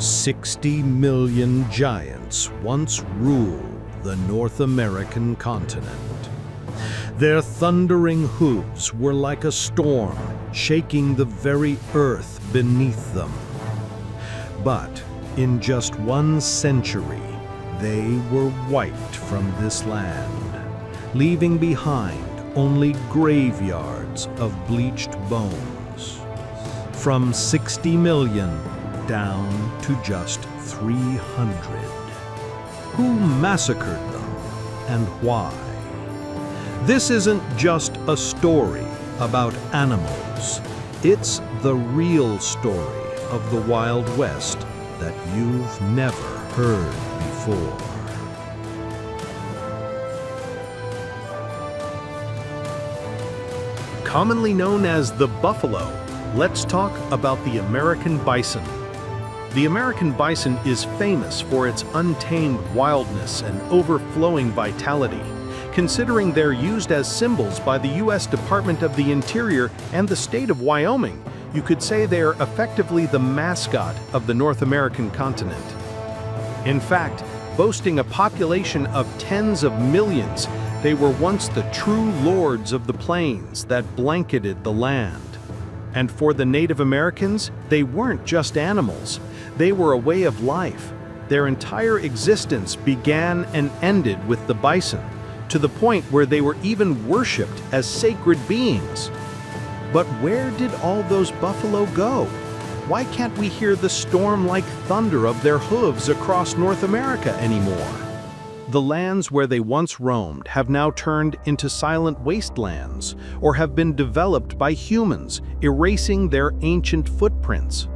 60 million giants once ruled the North American continent. Their thundering hooves were like a storm, shaking the very earth beneath them. But in just 1 century, they were wiped from this land, leaving behind only graveyards of bleached bones. From 60 million down to just 300. Who massacred them and why? This isn't just a story about animals. It's the real story of the Wild West that you've never heard before. Commonly known as the buffalo, let's talk about the American bison. The American bison is famous for its untamed wildness and overflowing vitality. Considering they're used as symbols by the U.S. Department of the Interior and the state of Wyoming, you could say they are effectively the mascot of the North American continent. In fact, boasting a population of tens of millions, they were once the true lords of the plains that blanketed the land. And for the Native Americans, they weren't just animals. They were a way of life. Their entire existence began and ended with the bison, to the point where they were even worshipped as sacred beings. But where did all those buffalo go? Why can't we hear the storm-like thunder of their hooves across North America anymore? The lands where they once roamed have now turned into silent wastelands or have been developed by humans, erasing their ancient footprints.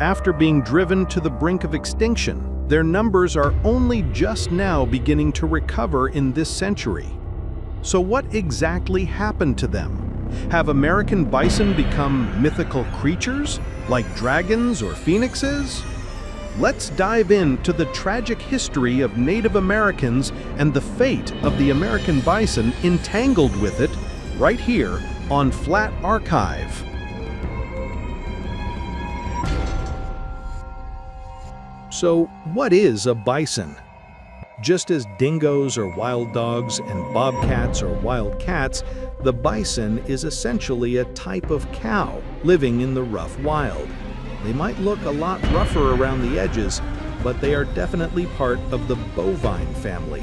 After being driven to the brink of extinction, their numbers are only just now beginning to recover in this century. So what exactly happened to them? Have American bison become mythical creatures, like dragons or phoenixes? Let's dive into the tragic history of Native Americans and the fate of the American bison entangled with it, right here on Flat Archive. So, what is a bison? Just as dingoes are wild dogs and bobcats are wild cats, the bison is essentially a type of cow living in the rough wild. They might look a lot rougher around the edges, but they are definitely part of the bovine family.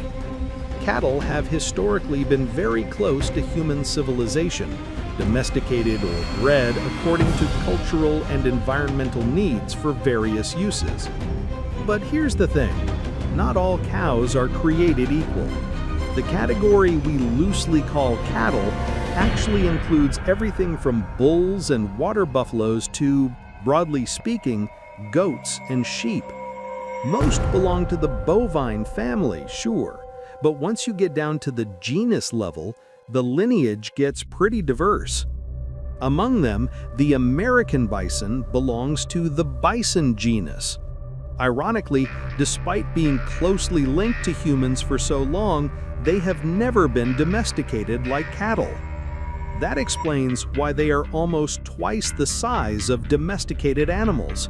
Cattle have historically been very close to human civilization, domesticated or bred according to cultural and environmental needs for various uses. But here's the thing, not all cows are created equal. The category we loosely call cattle actually includes everything from bulls and water buffaloes to, broadly speaking, goats and sheep. Most belong to the bovine family, sure, but once you get down to the genus level, the lineage gets pretty diverse. Among them, the American bison belongs to the bison genus. Ironically, despite being closely linked to humans for so long, they have never been domesticated like cattle. That explains why they are almost twice the size of domesticated animals.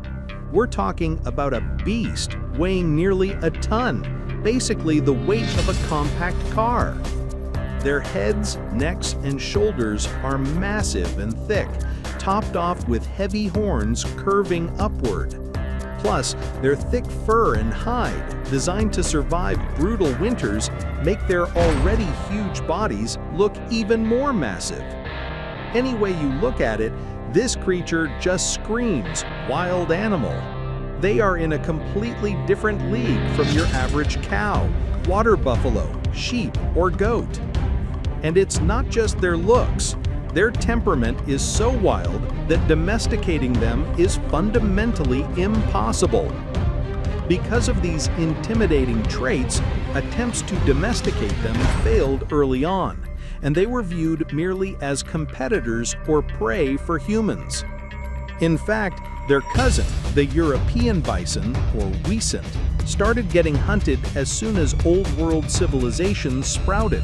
We're talking about a beast weighing nearly a ton, basically the weight of a compact car. Their heads, necks, and shoulders are massive and thick, topped off with heavy horns curving upward. Plus, their thick fur and hide, designed to survive brutal winters, make their already huge bodies look even more massive. Any way you look at it, this creature just screams wild animal. They are in a completely different league from your average cow, water buffalo, sheep, or goat. And it's not just their looks. Their temperament is so wild that domesticating them is fundamentally impossible. Because of these intimidating traits, attempts to domesticate them failed early on, and they were viewed merely as competitors or prey for humans. In fact, their cousin, the European bison, or Wisent, started getting hunted as soon as Old World civilizations sprouted.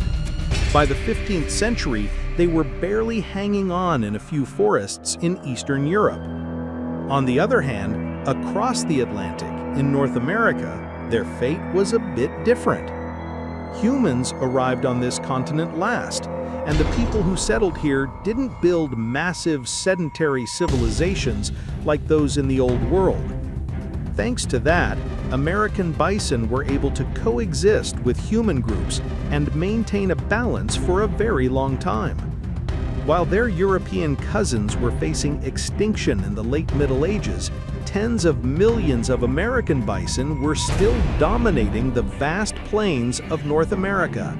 By the 15th century, they were barely hanging on in a few forests in Eastern Europe. On the other hand, Across the Atlantic, in North America, their fate was a bit different. Humans arrived on this continent last, and the people who settled here didn't build massive sedentary civilizations like those in the Old World. Thanks to that, American bison were able to coexist with human groups and maintain a balance for a very long time. While their European cousins were facing extinction in the late Middle Ages, tens of millions of American bison were still dominating the vast plains of North America.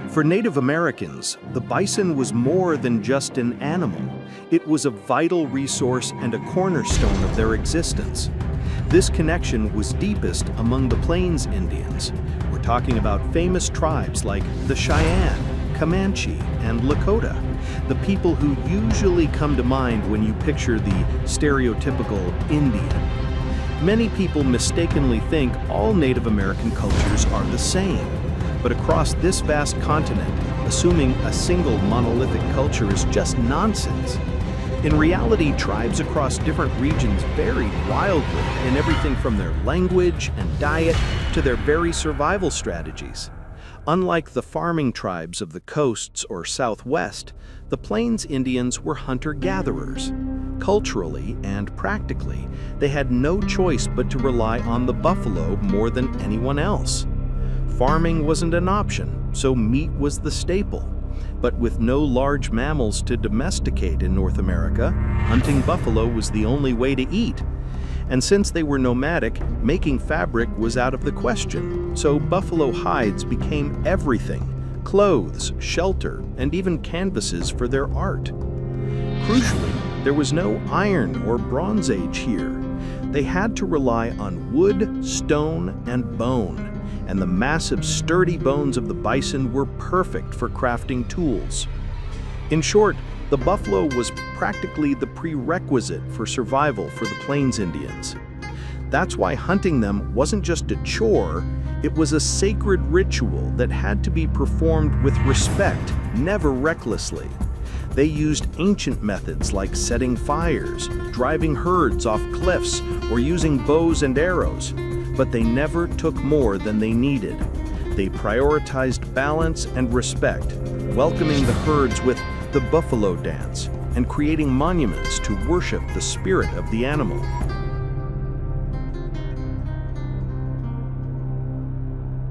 For Native Americans, the bison was more than just an animal. It was a vital resource and a cornerstone of their existence. This connection was deepest among the Plains Indians. We're talking about famous tribes like the Cheyenne, Comanche, and Lakota, the people who usually come to mind when you picture the stereotypical Indian. Many people mistakenly think all Native American cultures are the same. But across this vast continent, assuming a single monolithic culture is just nonsense. In reality, tribes across different regions varied wildly in everything from their language and diet to their very survival strategies. Unlike the farming tribes of the coasts or Southwest, the Plains Indians were hunter-gatherers. Culturally and practically, they had no choice but to rely on the buffalo more than anyone else. Farming wasn't an option, so meat was the staple. But with no large mammals to domesticate in North America, hunting buffalo was the only way to eat. And since they were nomadic, making fabric was out of the question, so buffalo hides became everything: clothes, shelter, and even canvases for their art. Crucially, there was no Iron or Bronze Age here. They had to rely on wood, stone, and bone. And the massive, sturdy bones of the bison were perfect for crafting tools. In short, the buffalo was practically the prerequisite for survival for the Plains Indians. That's why hunting them wasn't just a chore, it was a sacred ritual that had to be performed with respect, never recklessly. They used ancient methods like setting fires, driving herds off cliffs, or using bows and arrows. But they never took more than they needed. They prioritized balance and respect, welcoming the herds with the buffalo dance and creating monuments to worship the spirit of the animal.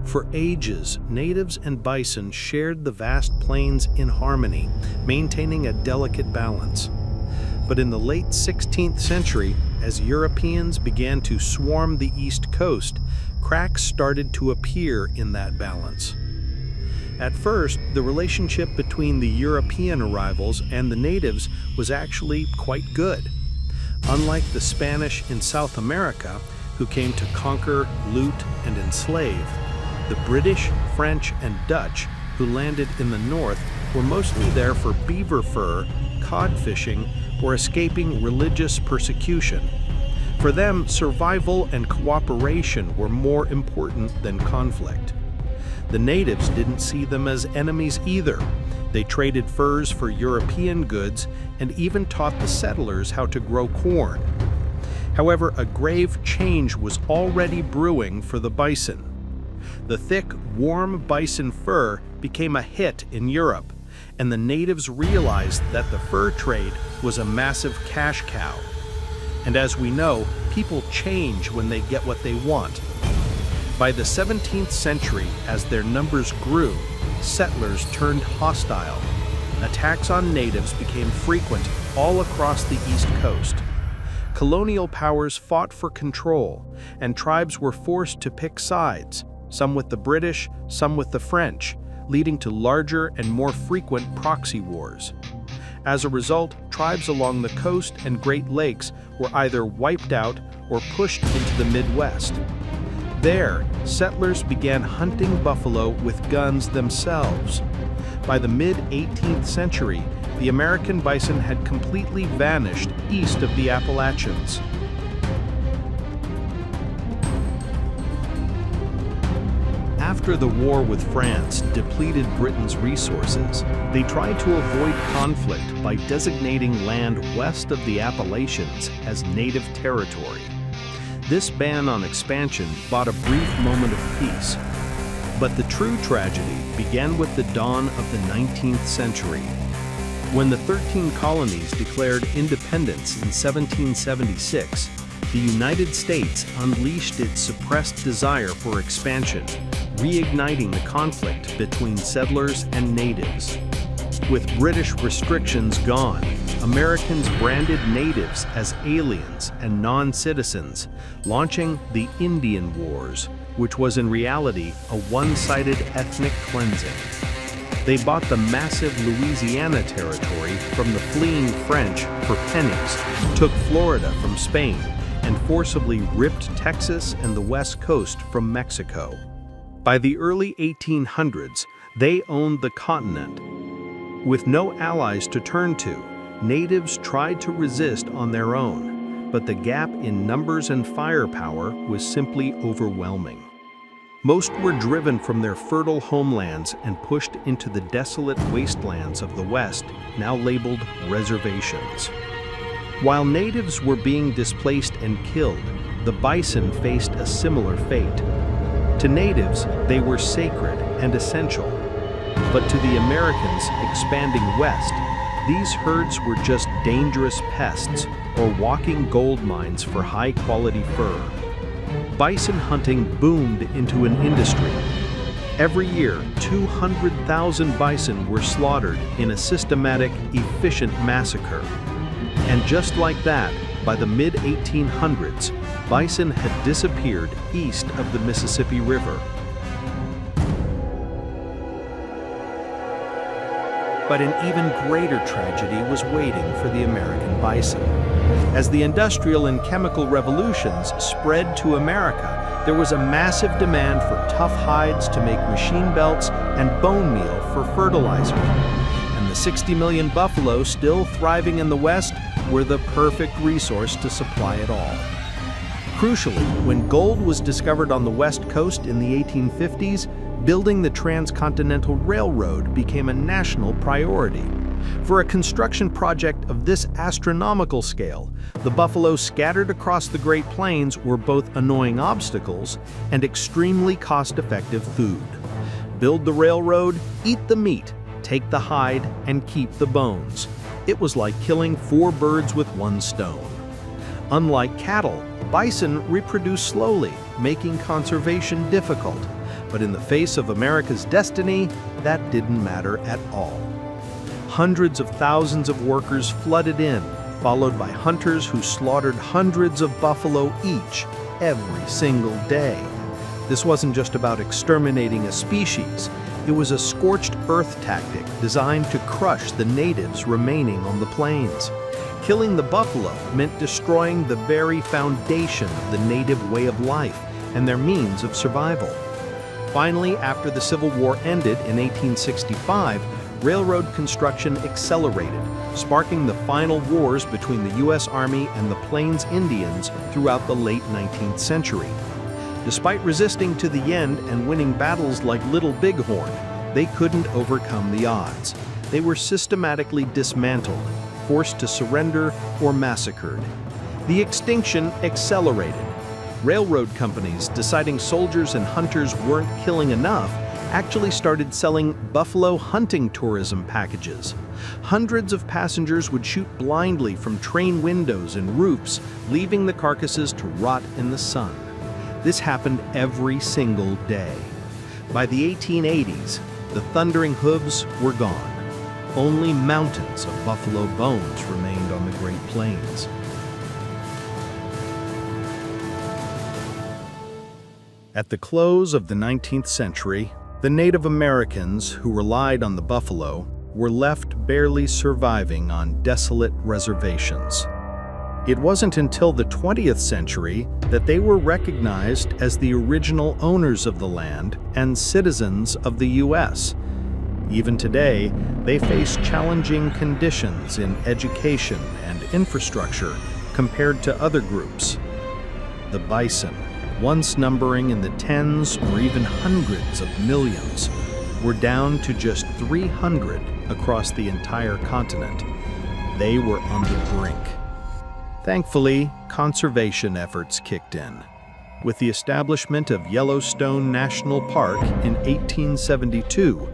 For ages, natives and bison shared the vast plains in harmony, maintaining a delicate balance. But in the late 16th century, as Europeans began to swarm the East Coast, cracks started to appear in that balance. At first, the relationship between the European arrivals and the natives was actually quite good. Unlike the Spanish in South America, who came to conquer, loot, and enslave, the British, French, and Dutch, who landed in the north, were mostly there for beaver fur, cod fishing, or escaping religious persecution. For them, survival and cooperation were more important than conflict. The natives didn't see them as enemies either. They traded furs for European goods and even taught the settlers how to grow corn. However, a grave change was already brewing for the bison. The thick, warm bison fur became a hit in Europe, and the natives realized that the fur trade was a massive cash cow. And as we know, people change when they get what they want. By the 17th century, as their numbers grew, settlers turned hostile. Attacks on natives became frequent all across the East Coast. Colonial powers fought for control, and tribes were forced to pick sides, some with the British, some with the French, leading to larger and more frequent proxy wars. As a result, tribes along the coast and Great Lakes were either wiped out or pushed into the Midwest. There, settlers began hunting buffalo with guns themselves. By the mid-18th century, the American bison had completely vanished east of the Appalachians. After the war with France depleted Britain's resources, they tried to avoid conflict by designating land west of the Appalachians as native territory. This ban on expansion brought a brief moment of peace. But the true tragedy began with the dawn of the 19th century. When the 13 colonies declared independence in 1776, the United States unleashed its suppressed desire for expansion, reigniting the conflict between settlers and natives. With British restrictions gone, Americans branded natives as aliens and non-citizens, launching the Indian Wars, which was in reality a one-sided ethnic cleansing. They bought the massive Louisiana territory from the fleeing French for pennies, took Florida from Spain, and forcibly ripped Texas and the West Coast from Mexico. By the early 1800s, they owned the continent. With no allies to turn to, natives tried to resist on their own, but the gap in numbers and firepower was simply overwhelming. Most were driven from their fertile homelands and pushed into the desolate wastelands of the West, now labeled reservations. While natives were being displaced and killed, the bison faced a similar fate. To natives, they were sacred and essential. But to the Americans expanding west, these herds were just dangerous pests or walking gold mines for high-quality fur. Bison hunting boomed into an industry. Every year, 200,000 bison were slaughtered in a systematic, efficient massacre. And just like that, by the mid-1800s, bison had disappeared east of the Mississippi River. But an even greater tragedy was waiting for the American bison. As the industrial and chemical revolutions spread to America, there was a massive demand for tough hides to make machine belts and bone meal for fertilizer. And the 60 million buffalo still thriving in the West were the perfect resource to supply it all. Crucially, when gold was discovered on the West Coast in the 1850s, building the transcontinental railroad became a national priority. For a construction project of this astronomical scale, the buffalo scattered across the Great Plains were both annoying obstacles and extremely cost-effective food. Build the railroad, eat the meat, take the hide, and keep the bones. It was like killing 4 birds with 1 stone. Unlike cattle, bison reproduce slowly, making conservation difficult. But in the face of America's destiny, that didn't matter at all. Hundreds of thousands of workers flooded in, followed by hunters who slaughtered hundreds of buffalo each, every single day. This wasn't just about exterminating a species. It was a scorched earth tactic designed to crush the natives remaining on the plains. Killing the buffalo meant destroying the very foundation of the native way of life and their means of survival. Finally, after the Civil War ended in 1865, railroad construction accelerated, sparking the final wars between the U.S. Army and the Plains Indians throughout the late 19th century. Despite resisting to the end and winning battles like Little Bighorn, they couldn't overcome the odds. They were systematically dismantled, forced to surrender, or massacred. The extinction accelerated. Railroad companies, deciding soldiers and hunters weren't killing enough, actually started selling buffalo hunting tourism packages. Hundreds of passengers would shoot blindly from train windows and roofs, leaving the carcasses to rot in the sun. This happened every single day. By the 1880s, the thundering hooves were gone. Only mountains of buffalo bones remained on the Great Plains. At the close of the 19th century, the Native Americans who relied on the buffalo were left barely surviving on desolate reservations. It wasn't until the 20th century that they were recognized as the original owners of the land and citizens of the U.S. Even today, they face challenging conditions in education and infrastructure compared to other groups. The bison, once numbering in the tens or even hundreds of millions, were down to just 300 across the entire continent. They were on the brink. Thankfully, conservation efforts kicked in. With the establishment of Yellowstone National Park in 1872,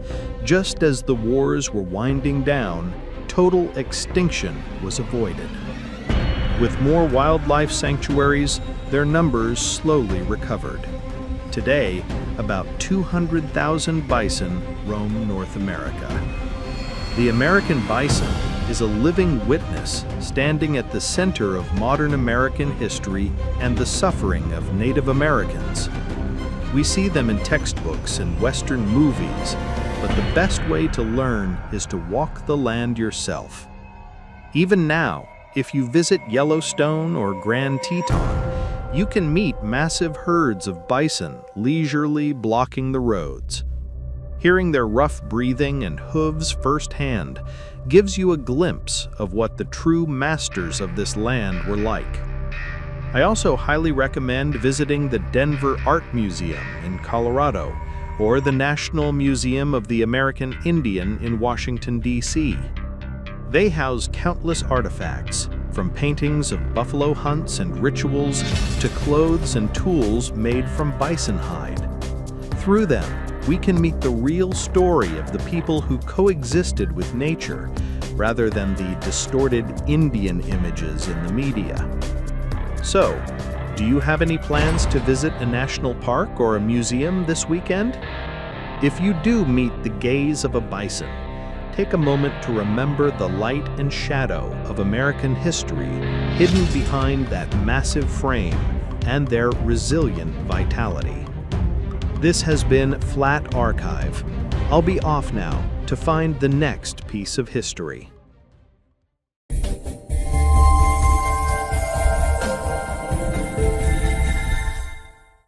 just as the wars were winding down, total extinction was avoided. With more wildlife sanctuaries, their numbers slowly recovered. Today, about 200,000 bison roam North America. The American bison is a living witness standing at the center of modern American history and the suffering of Native Americans. We see them in textbooks and Western movies, but the best way to learn is to walk the land yourself. Even now, if you visit Yellowstone or Grand Teton, you can meet massive herds of bison leisurely blocking the roads. Hearing their rough breathing and hooves firsthand gives you a glimpse of what the true masters of this land were like. I also highly recommend visiting the Denver Art Museum in Colorado or the National Museum of the American Indian in Washington, D.C. They house countless artifacts, from paintings of buffalo hunts and rituals to clothes and tools made from bison hide. Through them, we can meet the real story of the people who coexisted with nature, rather than the distorted Indian images in the media. So, do you have any plans to visit a national park or a museum this weekend? If you do meet the gaze of a bison, take a moment to remember the light and shadow of American history hidden behind that massive frame and their resilient vitality. This has been Flat Archive. I'll be off now to find the next piece of history.